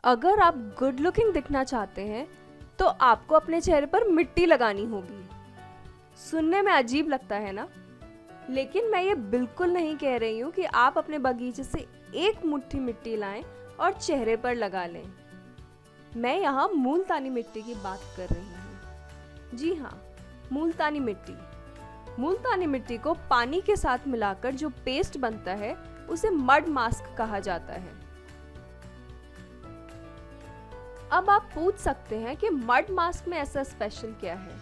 अगर आप good looking दिखना चाहते हैं तो आपको अपने चेहरे पर मिट्टी लगानी होगी। सुनने में अजीब लगता है ना, लेकिन मैं ये बिल्कुल नहीं कह रही हूँ कि आप अपने बगीचे से एक मुट्ठी मिट्टी लाएं और चेहरे पर लगा लें। मैं यहाँ मूलतानी मिट्टी की बात कर रही हूँ। जी हाँ, मूलतानी मिट्टी। मूलतानी मिट्टी को पानी के साथ मिलाकर जो पेस्ट बनता है उसे मड मास्क कहा जाता है। अब आप पूछ सकते हैं कि मड मास्क में ऐसा स्पेशल क्या है।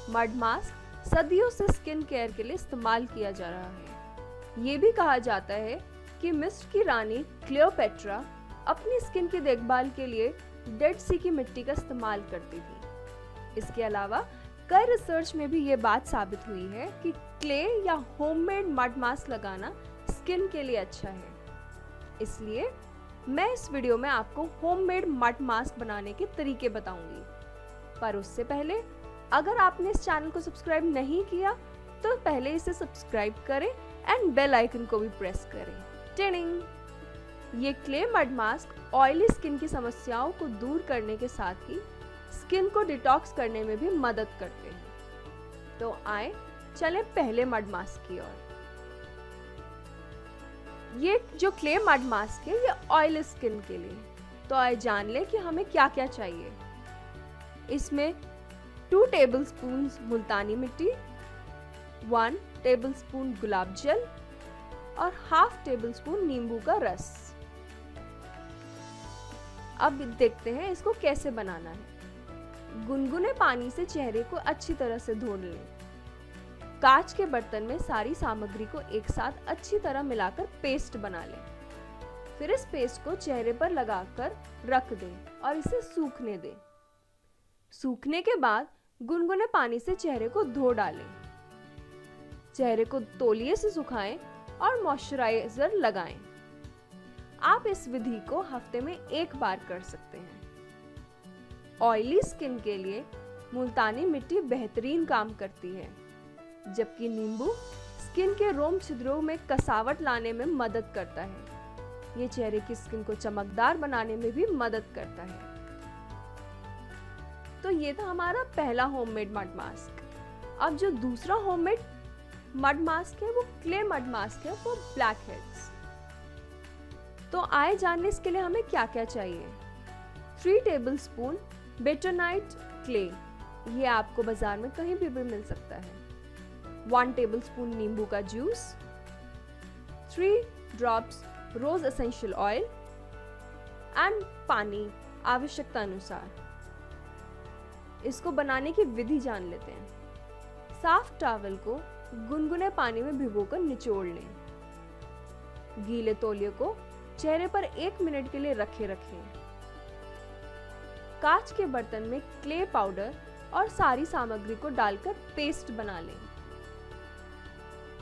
मड मास्क सदियों से स्किन केयर के लिए इस्तेमाल किया जा रहा है। ये भी कहा जाता है कि मिस्र की रानी क्लियोपेट्रा अपनी स्किन की देखभाल के लिए डेड सी की मिट्टी का इस्तेमाल करती थी। इसके अलावा कई रिसर्च में भी ये बात साबित हुई है कि क्ले या होममेड मड मास्क लगाना स्किन के लिए अच्छा है। इसलिए मैं इस वीडियो में आपको होममेड मड मास्क बनाने के तरीके बताऊंगी। पर उससे पहले अगर आपने इस चैनल को सब्सक्राइब नहीं किया तो पहले इसे सब्सक्राइब करें एंड बेल आइकन को भी प्रेस करें। टिनिंग। ये clay mud mask oily skin की समस्याओं को दूर करने के साथ ही स्किन को डिटॉक्स करने में भी मदद करते हैं। तो आए चलें पहले मड मास्क की ओर। ये जो क्ले मड मास्क है ये ऑयली स्किन के लिए। तो आए जान ले कि हमें क्या क्या चाहिए। इसमें 2 टेबलस्पून मुल्तानी मिट्टी, 1 टेबलस्पून गुलाब जल और ½ टेबलस्पून नींबू का रस। अब देखते हैं इसको कैसे बनाना है। गुनगुने पानी से चेहरे को अच्छी तरह से धो लें। कांच के बर्तन में सारी सामग्री को एक साथ अच्छी तरह मिलाकर पेस्ट बना लें। फिर इस पेस्ट को चेहरे पर लगाकर रख दें और इसे सूखने दें। सूखने के बाद गुनगुने पानी से चेहरे को धो डालें। चेहरे को तौलिए से सुखाएं और मॉइस्चराइजर लगाएं। आप इस विधि को हफ्ते में 1 बार कर सकते हैं। ऑयली स्किन के लिए मुल्तानी मिट्टी बेहतरीन काम करती है, जबकि नींबू स्किन के रोम छिद्रों में कसावट लाने में मदद करता है। ये चेहरे की स्किन को चमकदार बनाने में भी मदद करता है। तो ये था हमारा पहला होममेड मड मास्क। अब जो दूसरा होममेड मड मास्क है वो क्ले मड मास्क है फॉर ब्लैक हेड्स। तो आए जानने इसके लिए हमें क्या क्या चाहिए। 3 टेबलस्पून बेटोनाइट क्ले, ये आपको बाजार में कहीं भी मिल सकता है। 1 टेबलस्पून नींबू का juice, 3 drops rose essential oil and पानी आवश्यकता अनुसार। इसको बनाने की विधि जान लेते हैं। साफ टॉवल को गुनगुने पानी में भिगोकर निचोड़ लें। गीले तौलिए को चेहरे पर 1 मिनट के लिए रखे रखें। कांच के बर्तन में क्ले पाउडर और सारी सामग्री को डालकर पेस्ट बना लें।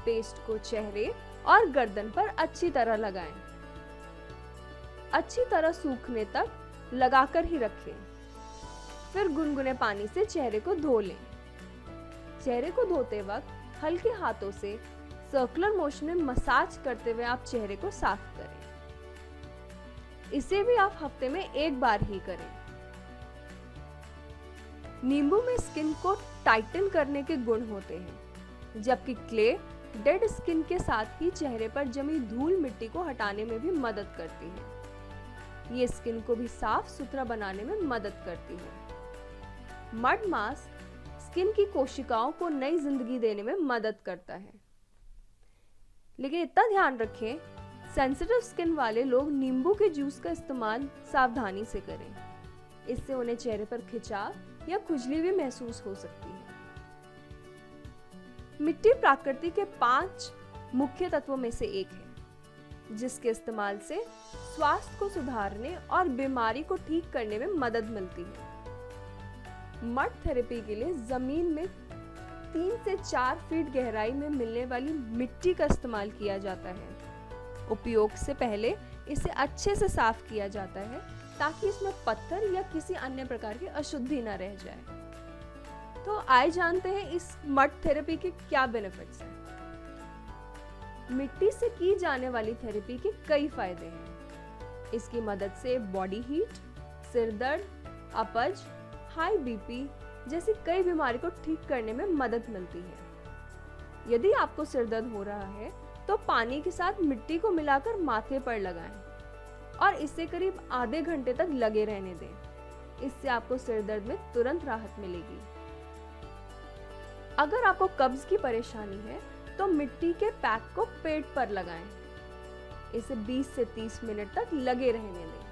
पेस्ट को चेहरे और गर्दन पर अच्छी तरह लगाएं। अच्छी तरह सूखने तक लगाकर ही रखें। फिर गुनगुने पानी से चेहरे को धो लें। चेहरे को धोते वक्त हल्के हाथों से सर्कुलर मोशन में मसाज करते हुए आप चेहरे को साफ करें। इसे भी आप हफ्ते में 1 बार ही करें। नींबू में स्किन को टाइटन करने के गुण होते हैं, जबकि क्ले डेड स्किन के साथ ही चेहरे पर जमी धूल मिट्टी को हटाने में भी मदद करती है। ये स्किन को भी साफ सुथरा बनाने में मदद करती है। मड मास्क स्किन की कोशिकाओं को नई जिंदगी देने में मदद करता है। लेकिन इतना ध्यान रखें, सेंसिटिव स्किन वाले लोग नींबू के जूस का इस्तेमाल सावधानी से करें। इससे उन्हें चेहरे पर खिंचाव या खुजली भी महसूस हो सकती है। मिट्टी प्रकृति के 5 मुख्य तत्वों में से एक है, जिसके इस्तेमाल से स्वास्थ्य को सुधारने और बीमारी को ठीक करने में मदद मिलती है। मड थेरेपी के लिए जमीन में 3 से 4 फीट गहराई में मिलने वाली मिट्टी का इस्तेमाल किया जाता है। उपयोग से पहले इसे अच्छे से साफ किया जाता है ताकि इसमें पत्थर या किसी अन्य प्रकार की अशुद्धि न रह जाए। तो आइए जानते हैं इस मड थेरेपी के क्या बेनिफिट्स हैं। मिट्टी से की जाने वाली थेरेपी के कई फायदे हैं। इसकी मदद से बॉडी हीट, सिर दर्द, अपच, हाई बीपी जैसी कई बीमारी को ठीक करने में मदद मिलती है। यदि आपको सिर दर्द हो रहा है तो पानी के साथ मिट्टी को मिलाकर माथे पर लगाएं और इसे करीब आधे घंटे तक लगे रहने दें। इससे आपको सिर दर्द में तुरंत राहत मिलेगी। अगर आपको कब्ज की परेशानी है तो मिट्टी के पैक को पेट पर लगाएं। इसे 20 से 30 मिनट तक लगे रहने दें।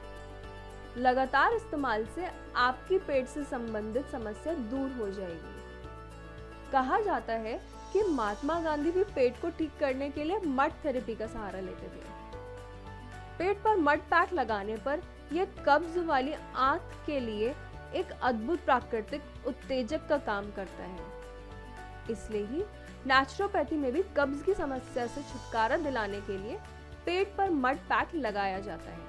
लगातार इस्तेमाल से आपकी पेट से संबंधित समस्या दूर हो जाएगी। कहा जाता है कि महात्मा गांधी भी पेट को ठीक करने के लिए मड थेरेपी का सहारा लेते थे। पेट पर मड पैक लगाने पर यह कब्ज वाली आंत के लिए एक अद्भुत प्राकृतिक उत्तेजक का काम करता है। इसलिए ही नेचुरोपैथी में भी कब्ज की समस्या से छुटकारा दिलाने के लिए पेट पर मड पैक लगाया जाता है।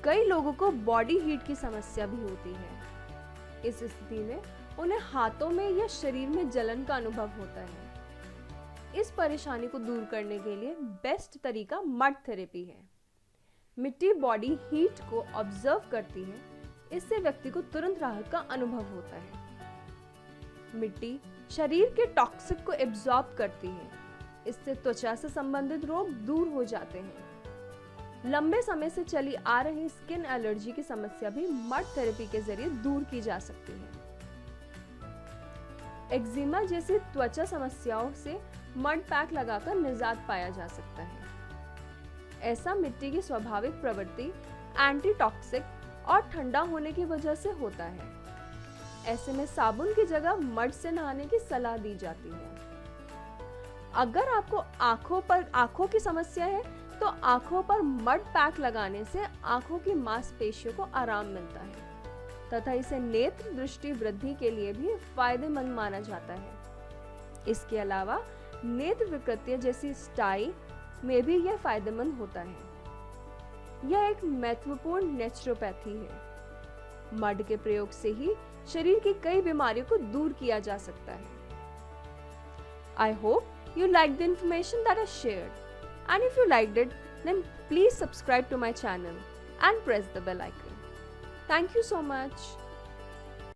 कई लोगों को बॉडी हीट की समस्या भी होती है। इस स्थिति में उन्हें हाथों में या शरीर में जलन का अनुभव होता है। इस परेशानी को दूर करने के लिए बेस्ट तरीका मड थेरेपी है। मिट्टी बॉडी हीट को ऑब्जर्व करती है। इससे व्यक्ति को तुरंत राहत का अनुभव होता है। मिट्टी शरीर के टॉक्सिक को एब्जॉर्ब करती है। इससे त्वचा से संबंधित रोग दूर हो जाते हैं। लंबे समय से चली आ रही स्किन एलर्जी की समस्या भी मड थेरेपी के जरिए दूर की जा सकती है। एक्जिमा जैसी त्वचा समस्याओं से मड पैक लगाकर निजात पाया जा सकता है। ऐसा मिट्टी की स्वाभाविक प्रवृत्ति एंटी टॉक्सिक और ठंडा होने की वजह से होता है। ऐसे में साबुन की जगह मड से नहाने की सलाह दी जाती है। अगर आपको आंखों की समस्या है तो आंखों पर मड पैक लगाने से आंखों की मांसपेशियों को आराम मिलता है तथा इसे नेत्र दृष्टि वृद्धि के लिए भी फायदेमंद माना जाता है। इसके अलावा नेत्र विकृतियां जैसी स्टाई में भी यह फायदेमंद होता है। यह एक महत्वपूर्ण नेचुरोपैथी है। मड के प्रयोग से ही शरीर की कई बीमारियों को दूर किया जा सकता है। I hope you liked the information that I shared. And if you liked it, then please subscribe to my channel and press the bell icon. Thank you so much.